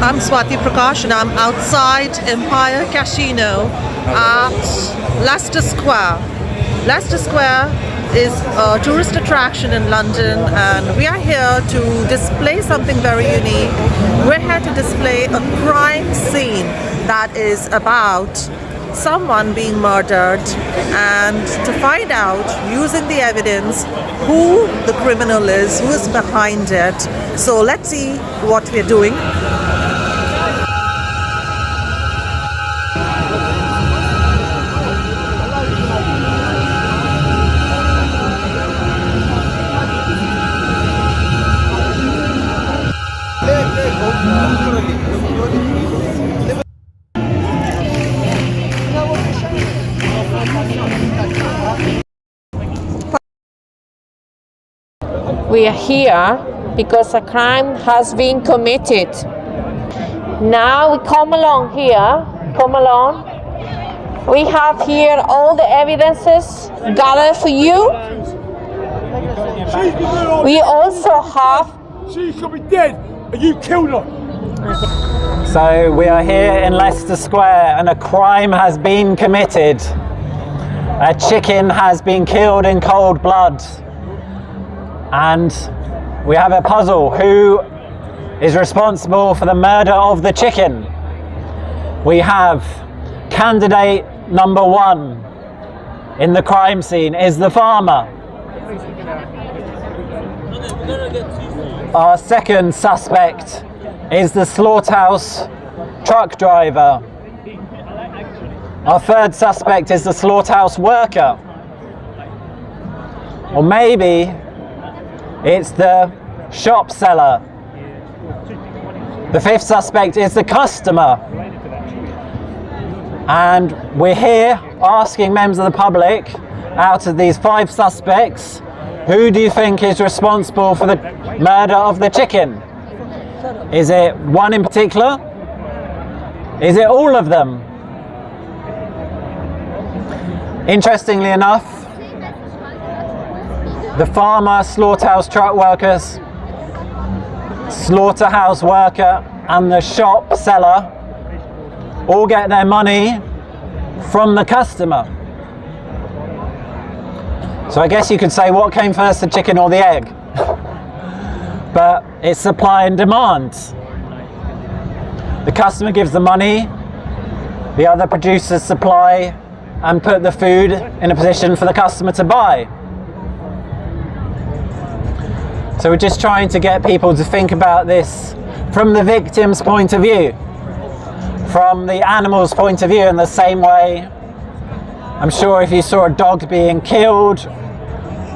I'm Swati Prakash and I'm outside Empire Casino at Leicester Square. Leicester Square is a tourist attraction in London, and we are here to display something very unique. We're here to display a crime scene that is about someone being murdered, and to find out, using the evidence, who the criminal is, who is behind it. So let's see what we're doing. We are here because a crime has been committed. Now we come along here, We have here all the evidences gathered for you. We also have... She could be dead and you killed her. So we are here in Leicester Square and a crime has been committed. A chicken has been killed in cold blood. And we have a puzzle. Who is responsible for the murder of the chicken? We have candidate number one in the crime scene is the farmer. Our second suspect is the slaughterhouse truck driver. Our third suspect is the slaughterhouse worker. Or maybe it's the shop seller. The fifth suspect is the customer. And we're here asking members of the public, out of these 5 suspects, who do you think is responsible for the murder of the chicken? Is it one in particular? Is it all of them? Interestingly enough, the farmer, slaughterhouse truck workers, slaughterhouse worker and the shop seller all get their money from the customer. So I guess you could say, what came first, the chicken or the egg? But it's supply and demand. The customer gives the money, the other producers supply and put the food in a position for the customer to buy. So we're just trying to get people to think about this from the victim's point of view, from the animal's point of view, in the same way. I'm sure if you saw a dog being killed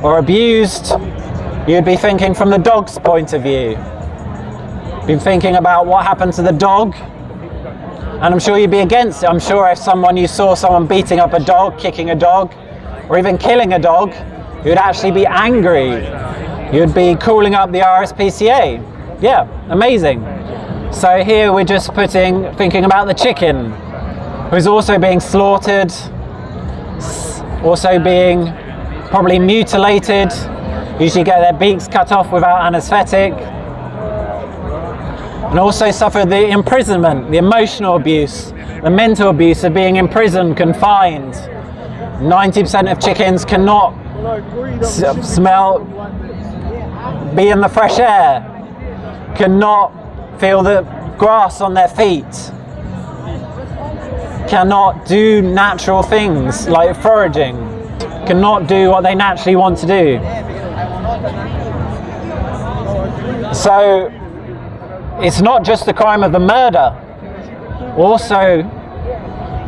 or abused, you'd be thinking from the dog's point of view. Been thinking about what happened to the dog, and I'm sure you'd be against it. I'm sure if you saw someone beating up a dog, kicking a dog, or even killing a dog, you'd actually be angry. You'd be calling up the RSPCA. Yeah, amazing. So here we're just thinking about the chicken, who's also being slaughtered, also being probably mutilated, usually get their beaks cut off without anaesthetic, and also suffer the imprisonment, the emotional abuse, the mental abuse of being imprisoned, confined. 90% of chickens cannot smell, be in the fresh air, cannot feel the grass on their feet, cannot do natural things like foraging, cannot do what they naturally want to do. So it's not just the crime of the murder. Also,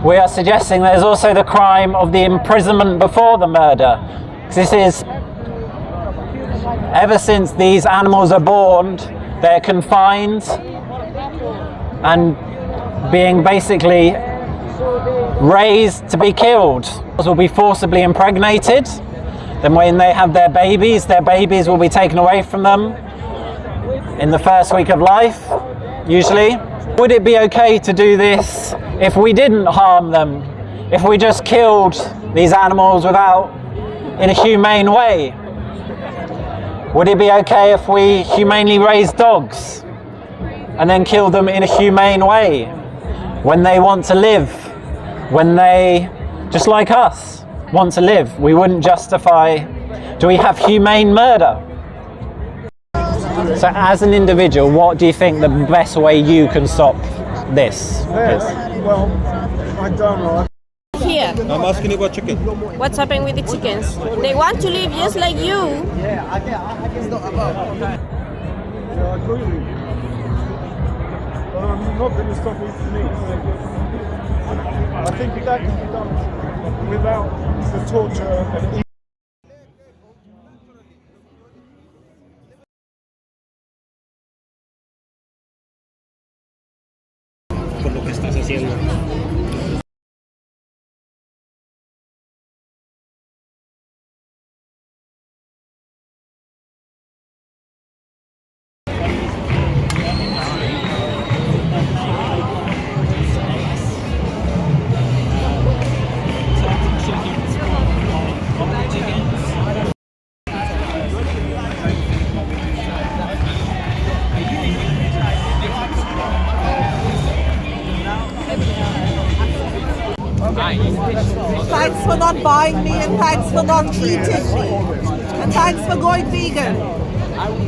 we are suggesting there's also the crime of the imprisonment before the murder. This is, ever since these animals are born, they're confined and being basically raised to be killed. They will be forcibly impregnated. Then when they have their babies will be taken away from them in the first week of life, usually. Would it be okay to do this if we didn't harm them? If we just killed these animals in a humane way? Would it be okay if we humanely raised dogs and then kill them in a humane way when they want to live, when they, just like us, want to live. We wouldn't justify. Do we have humane murder? So as an individual, what do you think the best way you can stop this is? Well, I don't know. Here, I'm asking you about chicken. what's happening with the chickens? They want to live just like you. Yeah, I agree with you. But I'm not going to stop eating meat. I think that can be done without the torture and eating. Por lo que estás haciendo. Thanks for not buying me, and thanks for not eating me, and thanks for going vegan.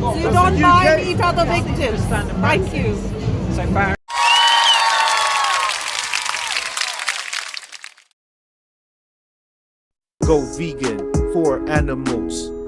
So you don't buy and eat other victims. Thank you. Go vegan for animals.